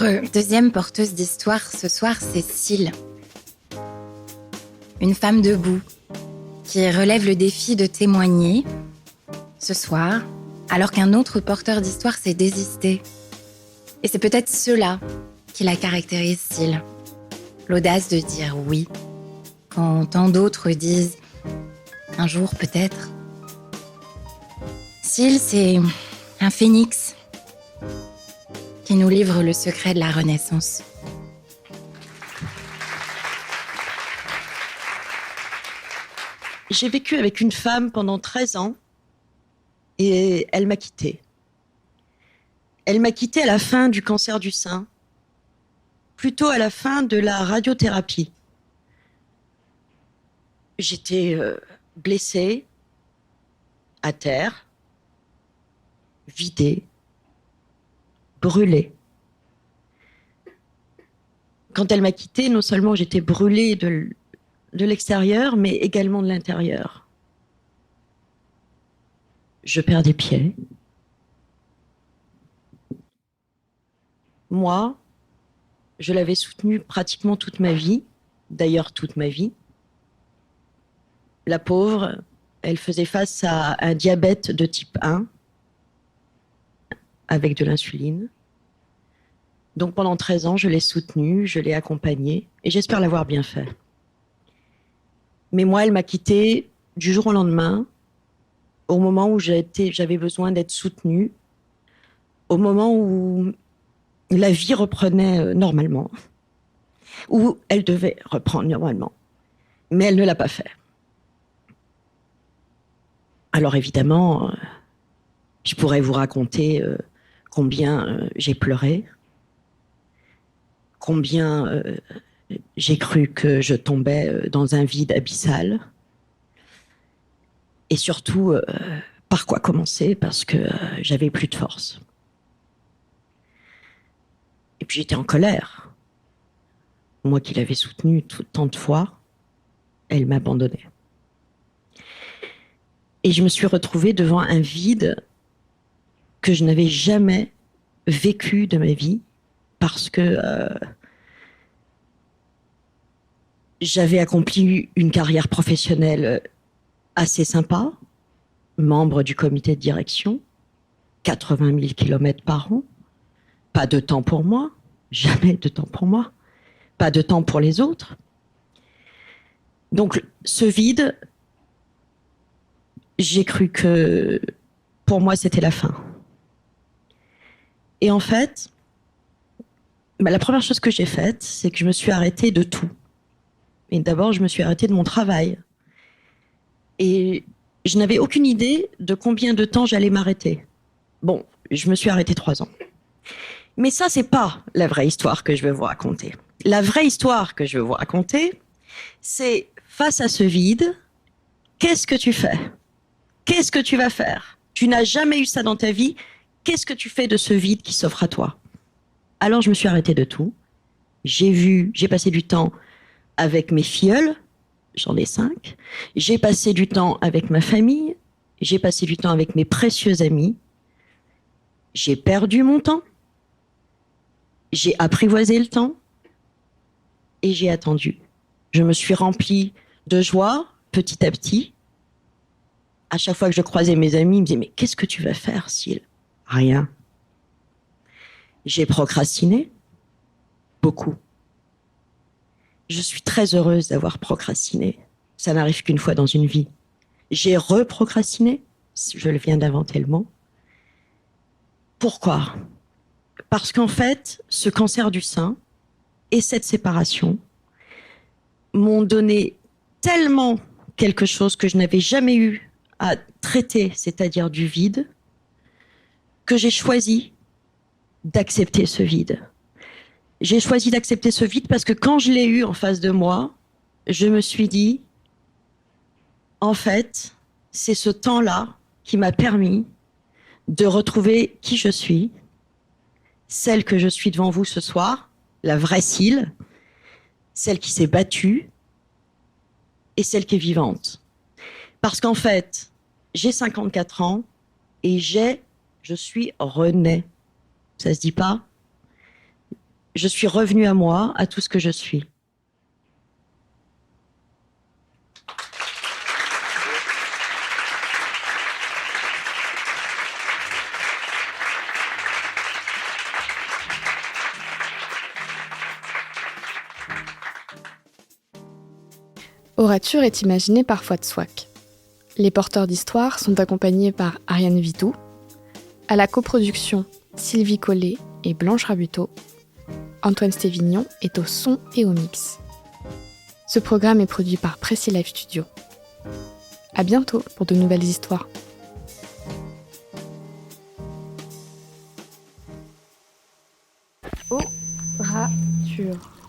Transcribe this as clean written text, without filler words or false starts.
Notre deuxième porteuse d'histoire ce soir, c'est Syl. Une femme debout qui relève le défi de témoigner ce soir, alors qu'un autre porteur d'histoire s'est désisté. Et c'est peut-être cela qui la caractérise, Syl. L'audace de dire oui, quand tant d'autres disent un jour peut-être. Syl, c'est un phénix qui nous livre le secret de la Renaissance. J'ai vécu avec une femme pendant 13 ans et elle m'a quittée. Elle m'a quittée à la fin du cancer du sein, plutôt à la fin de la radiothérapie. J'étais blessée, à terre, vidée, brûlée. Quand elle m'a quittée, non seulement j'étais brûlée de l'extérieur, mais également de l'intérieur. Je perdais pied. Moi, je l'avais soutenue pratiquement toute ma vie, d'ailleurs toute ma vie. La pauvre, elle faisait face à un diabète de type 1, avec de l'insuline. Donc pendant 13 ans, je l'ai soutenue, je l'ai accompagnée, et j'espère l'avoir bien fait. Mais moi, elle m'a quittée du jour au lendemain, au moment où j'avais besoin d'être soutenue, au moment où la vie reprenait normalement, où elle devait reprendre normalement. Mais elle ne l'a pas fait. Alors évidemment, je pourrais vous raconter combien j'ai pleuré, combien j'ai cru que je tombais dans un vide abyssal, et surtout par quoi commencer, parce que j'avais plus de force. Et puis j'étais en colère. Moi qui l'avais soutenue tant de fois, elle m'abandonnait. Et je me suis retrouvée devant un vide que je n'avais jamais vécu de ma vie, parce que j'avais accompli une carrière professionnelle assez sympa, membre du comité de direction, 80 000 kilomètres par an, pas de temps pour moi, jamais de temps pour moi, pas de temps pour les autres. Donc ce vide, j'ai cru que pour moi c'était la fin. Et en fait, la première chose que j'ai faite, c'est que je me suis arrêtée de tout. Et d'abord, je me suis arrêtée de mon travail. Et je n'avais aucune idée de combien de temps j'allais m'arrêter. Bon, je me suis arrêtée 3 ans. Mais ça, c'est pas la vraie histoire que je vais vous raconter. La vraie histoire que je vais vous raconter, c'est face à ce vide, qu'est-ce que tu fais? Qu'est-ce que tu vas faire? Tu n'as jamais eu ça dans ta vie. Qu'est-ce que tu fais de ce vide qui s'offre à toi? Alors, je me suis arrêtée de tout. J'ai passé du temps avec mes filleuls, j'en ai 5. J'ai passé du temps avec ma famille. J'ai passé du temps avec mes précieux amis. J'ai perdu mon temps. J'ai apprivoisé le temps. Et j'ai attendu. Je me suis remplie de joie, petit à petit. À chaque fois que je croisais mes amis, ils me disaient « Mais qu'est-ce que tu vas faire, Syl ?» Rien. J'ai procrastiné. Beaucoup. Je suis très heureuse d'avoir procrastiné. Ça n'arrive qu'une fois dans une vie. J'ai reprocrastiné. Je viens d'inventer le mot. Pourquoi? Parce qu'en fait, ce cancer du sein et cette séparation m'ont donné tellement quelque chose que je n'avais jamais eu à traiter, c'est-à-dire du vide, que j'ai choisi d'accepter ce vide. J'ai choisi d'accepter ce vide parce que quand je l'ai eu en face de moi, je me suis dit, en fait, c'est ce temps-là qui m'a permis de retrouver qui je suis, celle que je suis devant vous ce soir, la vraie Syl, celle qui s'est battue et celle qui est vivante. Parce qu'en fait, j'ai 54 ans et je suis Renée. Ça se dit pas? je suis revenue à moi, à tout ce que je suis. Orature est imaginé par Foi de Souac. Les porteurs d'histoire sont accompagnés par Ariane Vitou. À la coproduction, Sylvie Collet et Blanche Rabuteau. Antoine Stévignon est au son et au mix. Ce programme est produit par Pressy Live Studio. À bientôt pour de nouvelles histoires. Orature.